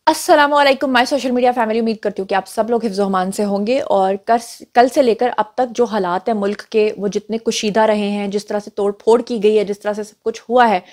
अस्सलामुअलैकुम my social media family. उम्मीद करती हूँ कि आप सब लोग हिफ्ज़-ओ-अमान से होंगे और कल से लेकर अब तक जो हालात हैं मुल्क के, वो जितने कुशीदा रहे हैं, जिस तरह से तोड़ फोड़ की गई है, जिस तरह से सब कुछ हुआ है,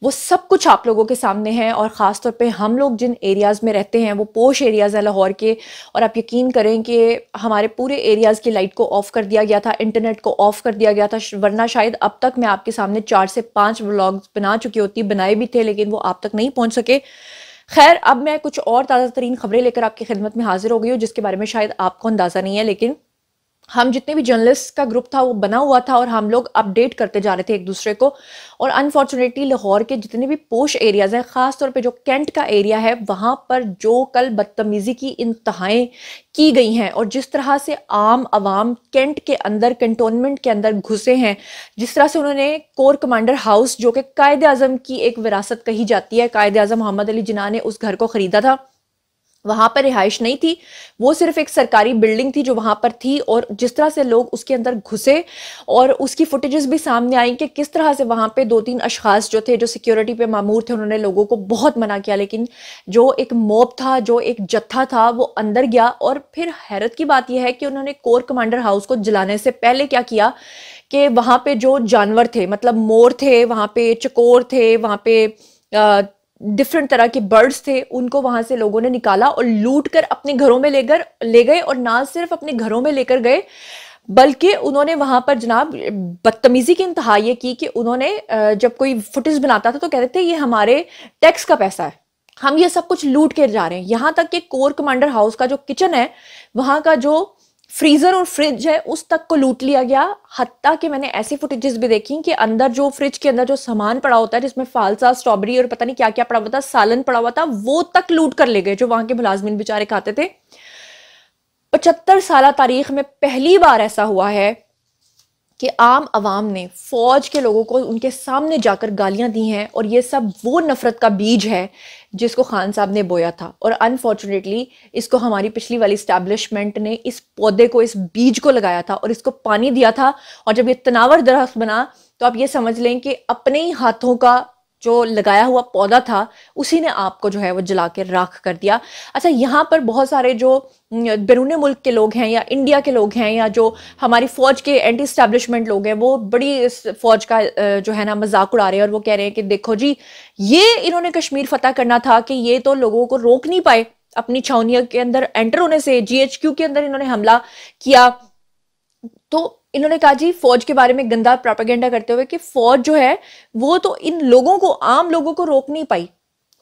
वो सब कुछ आप लोगों के सामने है। और ख़ास तौर पे हम लोग जिन एरियाज़ में रहते हैं वो पोश एरियाज़ हैं लाहौर के। और आप यकीन करें कि हमारे पूरे एरियाज़ की लाइट को ऑफ़ कर दिया गया था, इंटरनेट को ऑफ़ कर दिया गया था, वरना शायद अब तक मैं आपके सामने 4 से 5 व्लॉग्स बना चुकी होती, बनाए भी थे लेकिन वो आप तक नहीं पहुँच सके। खैर, अब मैं कुछ और ताज़ा तरीन खबरें लेकर आपकी खिदमत में हाजिर हो गई हूँ, जिसके बारे में शायद आपको अंदाज़ा नहीं है, लेकिन हम जितने भी जर्नलिस्ट का ग्रुप था वो बना हुआ था और हम लोग अपडेट करते जा रहे थे एक दूसरे को। और अनफॉर्चुनेटली लाहौर के जितने भी पोश एरियाज़ हैं, ख़ास तौर पे जो कैंट का एरिया है, वहाँ पर जो कल बदतमीज़ी की इंतहाएं की गई हैं और जिस तरह से आम आवाम कैंट के अंदर, कंटोनमेंट के अंदर घुसे हैं, जिस तरह से उन्होंने कोर कमांडर हाउस, जो कि कायद आज़म की एक विरासत कही जाती है, कायद आज़म मोहम्मद अली जिन्ना ने उस घर को ख़रीदा था, वहां पर रिहाइश नहीं थी, वो सिर्फ एक सरकारी बिल्डिंग थी जो वहां पर थी। और जिस तरह से लोग उसके अंदर घुसे और उसकी फुटेजेस भी सामने आई कि किस तरह से वहां पे 2-3 अशखास जो थे, जो सिक्योरिटी पे मामूर थे, उन्होंने लोगों को बहुत मना किया, लेकिन जो एक मॉब था, जो एक जत्था था, वो अंदर गया। और फिर हैरत की बात यह है कि उन्होंने कोर कमांडर हाउस को जलाने से पहले क्या किया कि वहां पे जो जानवर थे, मतलब मोर थे, वहां पे चकोर थे, वहां पे डिफरेंट तरह के बर्ड्स थे, उनको वहां से लोगों ने निकाला और लूट कर अपने घरों में ले गए। और ना सिर्फ अपने घरों में लेकर गए, बल्कि उन्होंने वहां पर जनाब बदतमीजी की इंतहा ये की कि उन्होंने जब कोई फुटेज बनाता था तो कहते थे ये हमारे टैक्स का पैसा है, हम ये सब कुछ लूट के जा रहे हैं। यहां तक कि कोर कमांडर हाउस का जो किचन है, वहां का जो फ्रीजर और फ्रिज है, उस तक को लूट लिया गया। हत्ता कि मैंने ऐसी फुटेजेस भी देखी कि अंदर जो फ्रिज के अंदर जो सामान पड़ा होता है, जिसमें फालसा, स्ट्रॉबेरी और पता नहीं क्या क्या पड़ा हुआ था, सालन पड़ा हुआ था, वो तक लूट कर ले गए जो वहां के मुलाजमीन बेचारे खाते थे। 75 साल तारीख में पहली बार ऐसा हुआ है कि आम आवाम ने फौज के लोगों को उनके सामने जाकर गालियां दी हैं। और ये सब वो नफरत का बीज है जिसको खान साहब ने बोया था। और अनफॉर्चुनेटली इसको हमारी पिछली वाली स्टैब्लिशमेंट ने इस पौधे को, इस बीज को लगाया था और इसको पानी दिया था। और जब ये तनावर दरख्त बना तो आप ये समझ लें कि अपने ही हाथों का जो लगाया हुआ पौधा था, उसी ने आपको जो है वो जला के राख कर दिया। अच्छा, यहाँ पर बहुत सारे जो बैरून मुल्क के लोग हैं या इंडिया के लोग हैं या जो हमारी फौज के एंटी स्टैब्लिशमेंट लोग हैं, वो बड़ी इस फौज का जो है ना मजाक उड़ा रहे हैं और वो कह रहे हैं कि देखो जी, ये इन्होंने कश्मीर फतह करना था कि ये तो लोगों को रोक नहीं पाए अपनी छावनियों के अंदर एंटर होने से, जीएचक्यू के अंदर इन्होंने हमला किया। तो इन्होंने कहा जी फौज के बारे में गंदा प्रोपेगेंडा करते हुए कि फौज जो है वो तो इन लोगों को, आम लोगों को रोक नहीं पाई।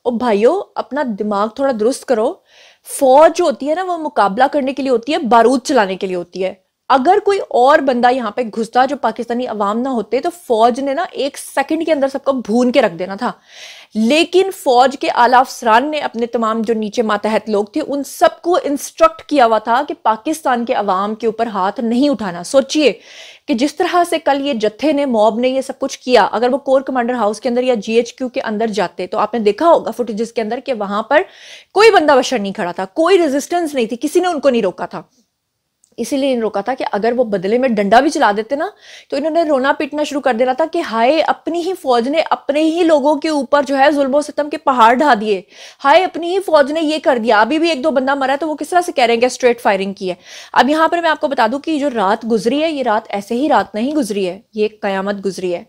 और भाइयों, अपना दिमाग थोड़ा दुरुस्त करो। फौज जो होती है ना, वो मुकाबला करने के लिए होती है, बारूद चलाने के लिए होती है। अगर कोई और बंदा यहाँ पे घुसता जो पाकिस्तानी अवाम ना होते, तो फौज ने ना 1 सेकंड के अंदर सबको भून के रख देना था। लेकिन फौज के आला अफसरान ने अपने तमाम जो नीचे मातहत लोग थे, उन सबको इंस्ट्रक्ट किया हुआ था कि पाकिस्तान के अवाम के ऊपर हाथ नहीं उठाना। सोचिए कि जिस तरह से कल ये जत्थे ने, मॉब ने ये सब कुछ किया, अगर वो कोर कमांडर हाउस के अंदर या जीएचक्यू के अंदर जाते तो आपने देखा होगा फुटेजेस के अंदर कि वहां पर कोई बंदा बशर नहीं खड़ा था, कोई रेजिस्टेंस नहीं थी, किसी ने उनको नहीं रोका था। इसीलिए इन रोका था कि अगर वो बदले में डंडा भी चला देते ना, तो इन्होंने रोना पीटना शुरू कर देना था कि हाय, अपनी ही फौज ने अपने ही लोगों के ऊपर जो है जुल्म सितम के पहाड़ ढा दिए, हाय अपनी ही फौज ने ये कर दिया। अभी भी 1-2 बंदा मरा है तो वो किस तरह से कह रहे हैं कि स्ट्रेट फायरिंग की है। अब यहाँ पर मैं आपको बता दूं कि जो रात गुजरी है, ये रात ऐसे ही रात नहीं गुजरी है, ये एक कयामत गुजरी है।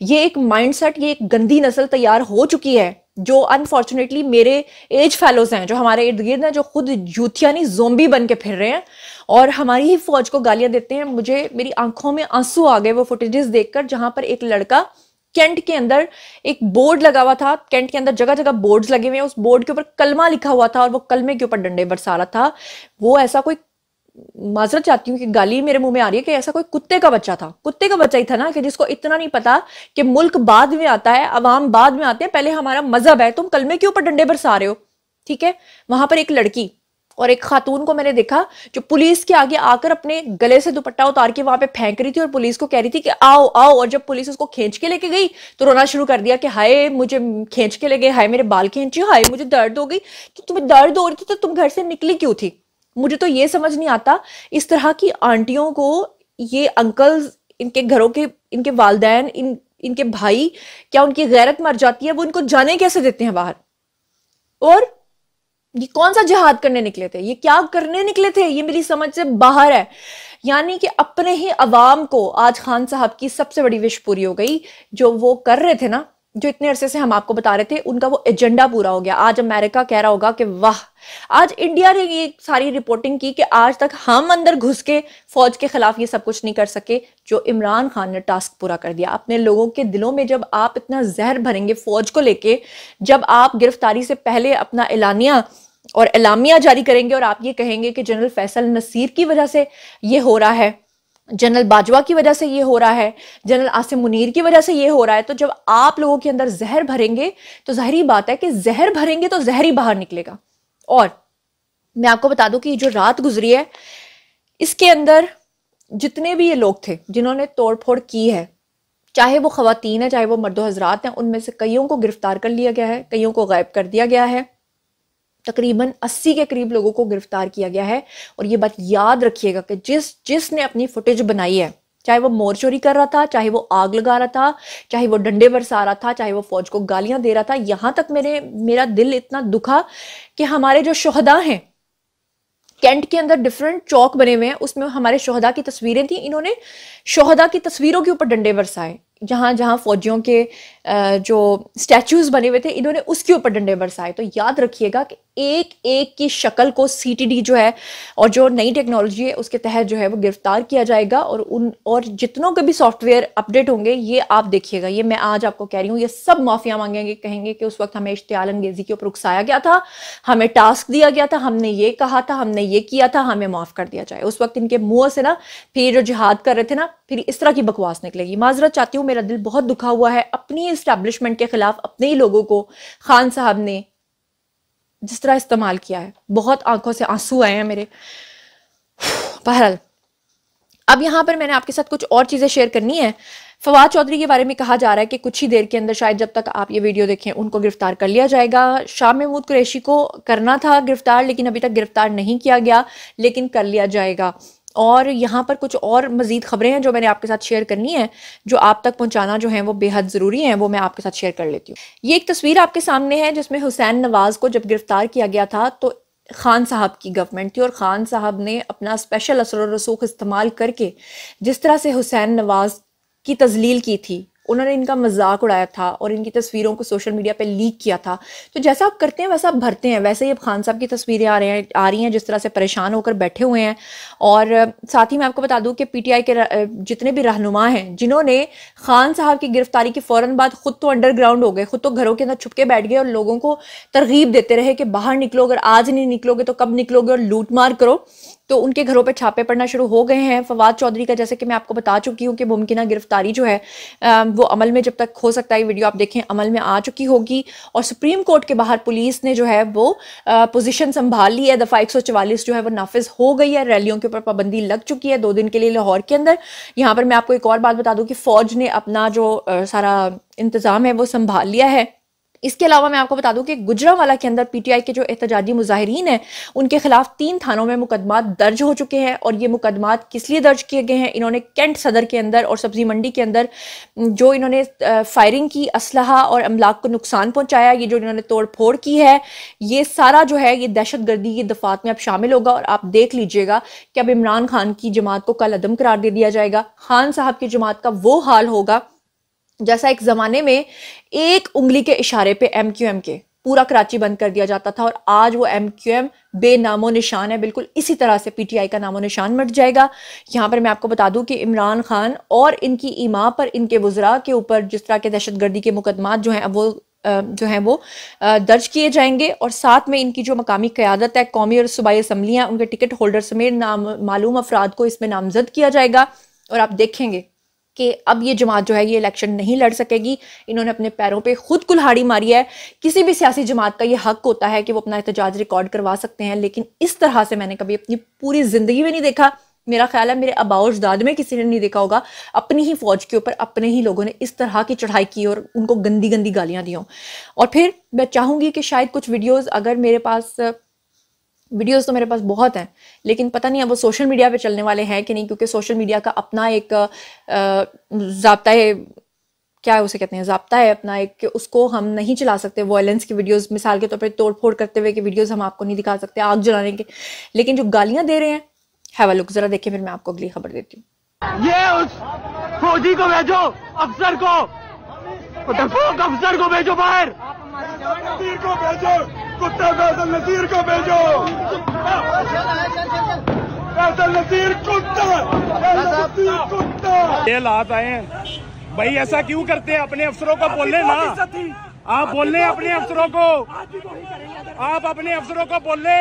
ये एक माइंडसेट, ये एक गंदी नस्ल तैयार हो चुकी है जो अनफॉर्चुनेटली मेरे एज फेलोज हैं, जो हमारे इर्द गिर्द हैं, जो खुद यूथियानी जोम्बी बन के फिर रहे हैं और हमारी ही फौज को गालियां देते हैं। मुझे, मेरी आंखों में आंसू आ गए वो फुटेजेस देखकर, जहां पर एक लड़का कैंट के अंदर, एक बोर्ड लगा हुआ था, कैंट के अंदर जगह जगह बोर्ड्स लगे हुए हैं, उस बोर्ड के ऊपर कलमा लिखा हुआ था और वो कलमे के ऊपर डंडे बरसा रहा था। वो ऐसा कोई, माजरत चाहती हूँ कि गाली मेरे मुंह में आ रही है, कि ऐसा कोई कुत्ते का बच्चा था, कुत्ते का बच्चा ही था ना, कि जिसको इतना नहीं पता कि मुल्क बाद में आता है, अवाम बाद में आते हैं, पहले हमारा मजहब है, तुम कलमे के ऊपर डंडे बरसा रहे हो। ठीक है, वहां पर एक लड़की और एक खातून को मैंने देखा जो पुलिस के आगे आकर अपने गले से दुपट्टा उतार के वहां पे फेंक रही थी और पुलिस को कह रही थी कि आओ आओ। और जब पुलिस उसको खींच के लेके गई तो रोना शुरू कर दिया कि हाय मुझे खींच के ले गए, हाय मेरे बाल खींचे, हाय मुझे दर्द हो गई। तो तुम्हें दर्द हो रही थी तो तुम घर से निकली क्यों थी? मुझे तो ये समझ नहीं आता, इस तरह की आंटियों को ये अंकल्स, इनके घरों के, इनके वालदैन, इनके भाई, क्या उनकी गैरत मर जाती है? वो इनको जाने कैसे देते हैं बाहर? और ये कौन सा जिहाद करने निकले थे, ये क्या करने निकले थे, ये मेरी समझ से बाहर है। यानी कि अपने ही अवाम को आज खान साहब की सबसे बड़ी विश पूरी हो गई। जो वो कर रहे थे ना, जो इतने अरसे से हम आपको बता रहे थे, उनका वो एजेंडा पूरा हो गया। आज अमेरिका कह रहा होगा कि वाह, आज इंडिया ने ये सारी रिपोर्टिंग की कि आज तक हम अंदर घुस के फौज के खिलाफ ये सब कुछ नहीं कर सके, जो इमरान खान ने टास्क पूरा कर दिया। अपने लोगों के दिलों में जब आप इतना जहर भरेंगे फौज को लेके, जब आप गिरफ्तारी से पहले अपना एलानिया और एलामिया जारी करेंगे और आप ये कहेंगे कि जनरल फैसल नसीर की वजह से ये हो रहा है, जनरल बाजवा की वजह से ये हो रहा है, जनरल आसिम मुनीर की वजह से ये हो रहा है, तो जब आप लोगों के अंदर जहर भरेंगे तो जाहिर बात है कि जहर भरेंगे तो जहर ही बाहर निकलेगा। और मैं आपको बता दूं कि जो रात गुजरी है, इसके अंदर जितने भी ये लोग थे जिन्होंने तोड़फोड़ की है, चाहे वो खवातीन है चाहे वो मर्दो हजरात हैं, उनमें से कईयों को गिरफ्तार कर लिया गया है, कईयों को गायब कर दिया गया है। तकरीबन 80 के करीब लोगों को गिरफ्तार किया गया है। और ये बात याद रखिएगा कि जिसने अपनी फुटेज बनाई है, चाहे वो मोर चोरी कर रहा था, चाहे वो आग लगा रहा था, चाहे वो डंडे बरसा रहा था, चाहे वो फौज को गालियां दे रहा था, यहां तक मेरा दिल इतना दुखा कि हमारे जो शोहदा हैं, कैंट के अंदर डिफरेंट चौक बने हुए हैं, उसमें हमारे शोहदा की तस्वीरें थी, इन्होंने शोहदा की तस्वीरों के ऊपर डंडे बरसाए। जहां जहां फौजियों के जो स्टैचूज बने हुए थे, इन्होंने उसके ऊपर डंडे बरसाए। तो याद रखिएगा कि एक एक की शक्ल को सीटीडी जो है और जो नई टेक्नोलॉजी है उसके तहत जो है वो गिरफ्तार किया जाएगा। और जितनों के भी सॉफ्टवेयर अपडेट होंगे, ये आप देखिएगा, ये मैं आज आपको कह रही हूँ, ये सब माफिया मांगेंगे, कहेंगे कि उस वक्त हमें इश्तियाल अंगेजी के ऊपर उकसाया गया था, हमें टास्क दिया गया था, हमने ये कहा था, हमने ये किया था, हमें माफ कर दिया जाए। उस वक्त इनके मुंह से ना फिर जो जिहाद कर रहे थे ना, फिर इस तरह की बकवास निकलेगी। माजरत चाहती हूँ, मेरा दिल बहुत दुखा हुआ है अपनी एस्टैब्लिशमेंट के खिलाफ, अपने ही लोगों को खान साहब ने जिस तरह इस्तेमाल किया है। बहुत आंखों से आंसू आए हैं मेरे। बहरहाल, अब यहां पर मैंने आपके साथ कुछ और चीजें शेयर करनी है। फवाद चौधरी के बारे में कहा जा रहा है कि कुछ ही देर के अंदर, शायद जब तक आप ये वीडियो देखें, उनको गिरफ्तार कर लिया जाएगा। शाह महमूद कुरैशी को करना था गिरफ्तार, लेकिन अभी तक गिरफ्तार नहीं किया गया, लेकिन कर लिया जाएगा। और यहाँ पर कुछ और मजीद खबरें हैं जो मैंने आपके साथ शेयर करनी है, जो आप तक पहुंचाना जो है वो बेहद ज़रूरी है, वो मैं आपके साथ शेयर कर लेती हूँ। ये एक तस्वीर आपके सामने है जिसमें हुसैन नवाज को जब गिरफ्तार किया गया था तो खान साहब की गवर्नमेंट थी, और खान साहब ने अपना स्पेशल असर और रसूख इस्तेमाल करके जिस तरह से हुसैन नवाज की तजलील की थी, उन्होंने इनका मजाक उड़ाया था और इनकी तस्वीरों को सोशल मीडिया पे लीक किया था। तो जैसा आप करते हैं वैसा आप भरते हैं। वैसे ही अब खान साहब की तस्वीरें आ रही हैं जिस तरह से परेशान होकर बैठे हुए हैं। और साथ ही मैं आपको बता दूं कि पीटीआई के जितने भी रहनुमा हैं जिन्होंने खान साहब की गिरफ्तारी के फौरन बाद खुद तो अंडरग्राउंड हो गए, खुद तो घरों के अंदर छुप के बैठ गए और लोगों को तरगीब देते रहे कि बाहर निकलो, अगर आज नहीं निकलोगे तो कब निकलोगे, और लूट मार करो, तो उनके घरों पे छापे पड़ना शुरू हो गए हैं। फवाद चौधरी का, जैसे कि मैं आपको बता चुकी हूँ कि मुमकिन गिरफ्तारी जो है वो अमल में, जब तक हो सकता है वीडियो आप देखें, अमल में आ चुकी होगी। और सुप्रीम कोर्ट के बाहर पुलिस ने जो है वो पोजीशन संभाल ली है। दफा 144 जो है वो नाफिज हो गई है। रैलियों के ऊपर पाबंदी लग चुकी है 2 दिन के लिए लाहौर के अंदर। यहाँ पर मैं आपको एक और बात बता दूं कि फौज ने अपना जो सारा इंतजाम है वो संभाल लिया है। इसके अलावा मैं आपको बता दूं कि गुजरांवाला के अंदर पीटीआई के जो एहतजाजी मुजाहिरीन हैं उनके खिलाफ 3 थानों में मुकदमात दर्ज हो चुके हैं। और ये मुकदमात किस लिए दर्ज किए गए हैं, इन्होंने कैंट सदर के अंदर और सब्जी मंडी के अंदर जो इन्होंने फायरिंग की, असलहा और अमलाक को नुकसान पहुंचाया, ये जो इन्होंने तोड़ फोड़ की है, ये सारा जो है ये दहशत गर्दी की दफात में अब शामिल होगा। और आप देख लीजिएगा कि अब इमरान खान की जमात को कल अदम करार दे दिया जाएगा। खान साहब की जमात का वो हाल होगा जैसा एक जमाने में एक उंगली के इशारे पे एमक्यूएम के पूरा कराची बंद कर दिया जाता था, और आज वो एमक्यूएम बेनामो निशान है। बिल्कुल इसी तरह से पीटीआई का नामो निशान मिट जाएगा। यहाँ पर मैं आपको बता दूं कि इमरान खान और इनकी इमा पर, इनके वज़रा के ऊपर जिस तरह के दहशतगर्दी के मुकदमात जो हैं वो दर्ज किए जाएंगे। और साथ में इनकी जो मकामी क़यादत है, कौमी और सूबाई असम्बलियाँ, उनके टिकट होल्डर समेत मालूम अफराद को इसमें नामजद किया जाएगा। और आप देखेंगे कि अब ये जमात जो है ये इलेक्शन नहीं लड़ सकेगी। इन्होंने अपने पैरों पे खुद कुल्हाड़ी मारी है। किसी भी सियासी जमात का ये हक होता है कि वो अपना एहतजाज रिकॉर्ड करवा सकते हैं, लेकिन इस तरह से मैंने कभी अपनी पूरी जिंदगी में नहीं देखा। मेरा ख्याल है मेरे आबाओ-अजदाद में किसी ने नहीं देखा होगा अपनी ही फौज के ऊपर अपने ही लोगों ने इस तरह की चढ़ाई की और उनको गंदी गंदी गालियां दी हों। और फिर मैं चाहूंगी कि शायद कुछ वीडियोज, अगर मेरे पास वीडियोस तो मेरे पास बहुत हैं, लेकिन पता नहीं अब वो सोशल मीडिया पे चलने वाले हैं कि नहीं, क्योंकि सोशल मीडिया का अपना एक ज़ाब्ता क्या है उसे कहते हैं, ज़ाब्ता है अपना एक, कि उसको हम नहीं चला सकते। वायलेंस की वीडियोस मिसाल के तौर पर तोड़ फोड़ करते हुए की वीडियोस हम आपको नहीं दिखा सकते, आग जलाने के, लेकिन जो गालियां दे रहे हैं, हैव अ लुक, जरा देखिए, फिर मैं आपको अगली खबर देती हूँ। ये उस फौजी को भेजो, अफसर को, अफसर को भेजो बाहर, नसीर को भेजो, कुत्ता फैसल नसीर को भेजो, फैसल नसीर कुत्ता। ये हालात आए हैं भाई, ऐसा क्यों करते हैं? अपने अफसरों को बोलने ना, आप बोलने अपने अफसरों को, आप अपने अफसरों को बोलने,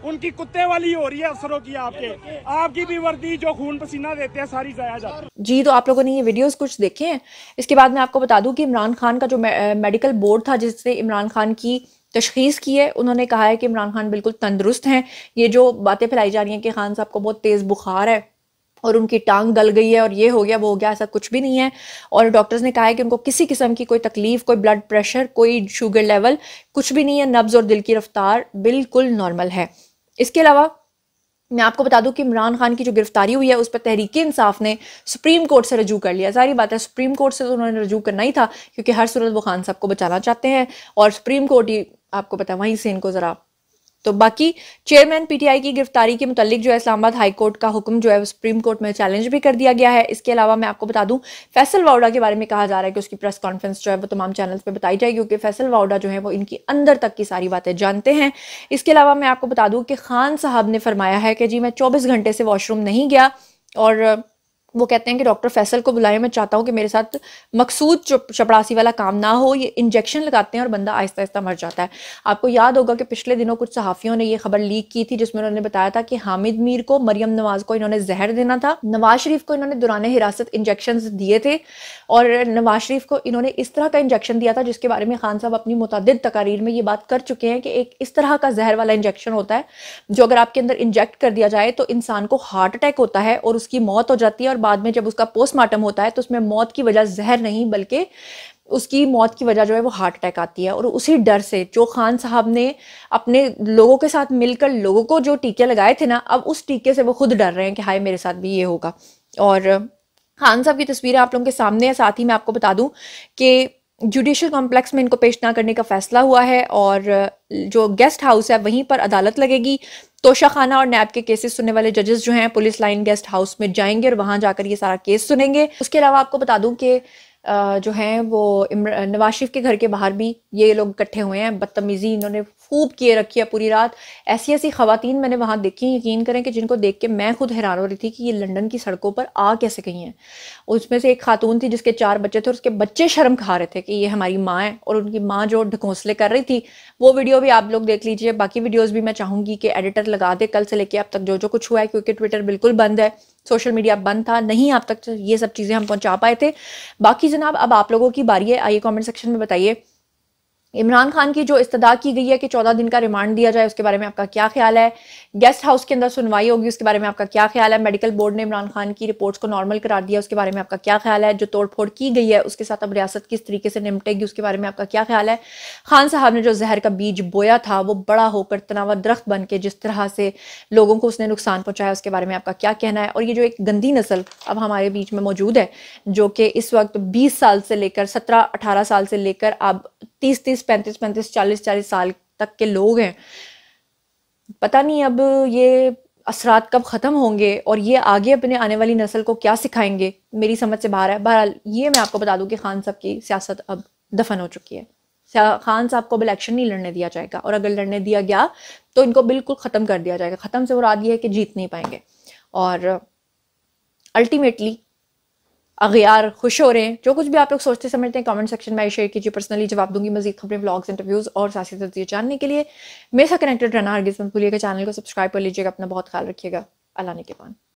उनकी कुत्ते वाली हो रही है अफसरों की, आपकी भी वर्दी जो खून पसीना देते हैं सारी जाया जाती है। जी, तो आप लोगों ने ये वीडियोस कुछ देखे हैं। इसके बाद मैं आपको बता दूं कि इमरान खान का जो मेडिकल बोर्ड था जिसने इमरान खान की तशखीस की है, उन्होंने कहा है कि इमरान खान बिल्कुल तंदुरुस्त हैं। ये जो बातें फैलाई जा रही हैं कि खान साहब को बहुत तेज़ बुखार है और उनकी टांग गल गई है और ये हो गया वो हो गया, ऐसा कुछ भी नहीं है। और डॉक्टर्स ने कहा है कि उनको किसी किस्म की कोई तकलीफ, कोई ब्लड प्रेशर, कोई शुगर लेवल कुछ भी नहीं है, नब्ज और दिल की रफ्तार बिल्कुल नॉर्मल है। इसके अलावा मैं आपको बता दूं कि इमरान खान की जो गिरफ्तारी हुई है उस पर तहरीक इंसाफ ने सुप्रीम कोर्ट से रजू कर लिया। सारी बात है, सुप्रीम कोर्ट से तो उन्होंने रजू करना ही था, क्योंकि हर सूरत वो खान साहब को बचाना चाहते हैं और सुप्रीम कोर्ट ही आपको पता है वहीं से इनको जरा। तो बाकी चेयरमैन पीटीआई की गिरफ्तारी के मुतालिक जो है इस्लामाबाद हाई कोर्ट का हुक्म जो है सुप्रीम कोर्ट में चैलेंज भी कर दिया गया है। इसके अलावा मैं आपको बता दूं, फैसल वाउडा के बारे में कहा जा रहा है कि उसकी प्रेस कॉन्फ्रेंस जो है वो तमाम चैनल्स पे बताई जाएगी, क्योंकि फैसल वाउडा जो है वो इनकी अंदर तक की सारी बातें जानते हैं। इसके अलावा मैं आपको बता दूं कि खान साहब ने फरमाया है कि जी मैं 24 घंटे से वॉशरूम नहीं गया, और वो कहते हैं कि डॉक्टर फैसल को बुलाए, मैं चाहता हूँ कि मेरे साथ मकसूद चपड़ासी वाला काम ना हो। ये इंजेक्शन लगाते हैं और बंदा आहिस्ता आहिस्ता मर जाता है। आपको याद होगा कि पिछले दिनों कुछ सहाफ़ियों ने ये खबर लीक की थी जिसमें उन्होंने बताया था कि हामिद मीर को, मरियम नवाज को इन्होंने जहर देना था। नवाज शरीफ को इन्होंने दौरान हिरासत इंजेक्शन दिए थे और नवाज शरीफ को इन्होंने इस तरह का इंजेक्शन दिया था जिसके बारे में खान साहब अपनी मुतअद्दिद तकारीर में ये बात कर चुके हैं कि एक इस तरह का जहर वाला इंजेक्शन होता है जो अगर आपके अंदर इंजेक्ट कर दिया जाए तो इंसान को हार्ट अटैक होता है और उसकी मौत हो जाती है, और बाद में जब उसका पोस्टमार्टम होता है तो उसमें मौत की वजह जहर नहीं बल्कि उसकी मौत की वजह जो है वो हार्ट अटैक आती है। और उसी डर से जो खान साहब ने अपने लोगों के साथ मिलकर लोगों को जो टीके लगाए थे ना, अब उस टीके से वो खुद डर रहे हैं कि हाय मेरे साथ भी ये होगा। और खान साहब की तस्वीरें आप लोगों के सामने है। साथ ही मैं आपको बता दूं कि जुडिशल कॉम्प्लेक्स में इनको पेश ना करने का फैसला हुआ है और जो गेस्ट हाउस है वहीं पर अदालत लगेगी। तोशा खाना और नैब के केसेस सुनने वाले जजेस जो हैं पुलिस लाइन गेस्ट हाउस में जाएंगे और वहां जाकर ये सारा केस सुनेंगे। उसके अलावा आपको बता दूं कि जो हैं वो नवाज शरीफ के घर के बाहर भी ये लोग इकट्ठे हुए हैं। बदतमीजी इन्होंने खूब किए रखी है पूरी रात। ऐसी ऐसी खवातीन मैंने वहां देखी, यकीन करें कि जिनको देख के मैं खुद हैरान हो रही थी कि ये लंदन की सड़कों पर आ कैसे गई हैं। उसमें से एक खातून थी जिसके 4 बच्चे थे और उसके बच्चे शर्म खा रहे थे कि ये हमारी माँ है, और उनकी माँ जो ढकोसले कर रही थी वो वीडियो भी आप लोग देख लीजिए। बाकी वीडियोज भी मैं चाहूंगी कि एडिटर लगा दे कल से लेके अब तक जो जो कुछ हुआ है, क्योंकि ट्विटर बिल्कुल बंद है, सोशल मीडिया बंद था, नहीं आप तक ये सब चीज़ें हम पहुंचा पाए थे। बाकी जनाब अब आप लोगों की बारी है, आइए कमेंट सेक्शन में बताइए इमरान खान की जो इस्तदा की गई है कि 14 दिन का रिमांड दिया जाए, उसके बारे में आपका क्या ख्याल है। गेस्ट हाउस के अंदर सुनवाई होगी, उसके बारे में आपका क्या ख्याल है। मेडिकल बोर्ड ने इमरान खान की रिपोर्ट्स को नॉर्मल करार दिया, उसके बारे में आपका क्या ख्याल है। जो तोड़फोड़ की गई है उसके साथ अब रियासत किस तरीके से निपटेगी, उसके बारे में आपका क्या ख्याल है। खान साहब ने जो जहर का बीज बोया था वो बड़ा होकर तनावा दरख्त बन के जिस तरह से लोगों को उसने नुकसान पहुंचाया, उसके बारे में आपका क्या कहना है। और ये जो एक गंदी नस्ल अब हमारे बीच में मौजूद है जो कि इस वक्त 20 साल से लेकर 17-18 साल से लेकर अब 30-30, 35-35, 40-40 साल तक के लोग हैं, पता नहीं अब ये असरात कब ख़त्म होंगे और ये आगे अपने आने वाली नस्ल को क्या सिखाएंगे, मेरी समझ से बाहर है। बहरहाल ये मैं आपको बता दूं कि खान साहब की सियासत अब दफन हो चुकी है। खान साहब को अब इलेक्शन नहीं लड़ने दिया जाएगा, और अगर लड़ने दिया गया तो इनको बिल्कुल ख़त्म कर दिया जाएगा। ख़त्म से मुराद ये है कि जीत नहीं पाएंगे, और अल्टीमेटली अगयार खुश हो रहे हैं। जो कुछ भी आप लोग सोचते समझते हैं कमेंट सेक्शन में शेयर कीजिए, पर्सनली जवाब दूंगी। मजीद खबरें, व्लॉग्स, इंटरव्यूज और सियासी तज्ज़िये जानने के लिए मेरे साथ कनेक्टेड रहना हरगिज़ मत भूलिएगा। चैनल को सब्सक्राइब कर लीजिएगा। अपना बहुत ख्याल रखिएगा। अल्लाह ने के पान।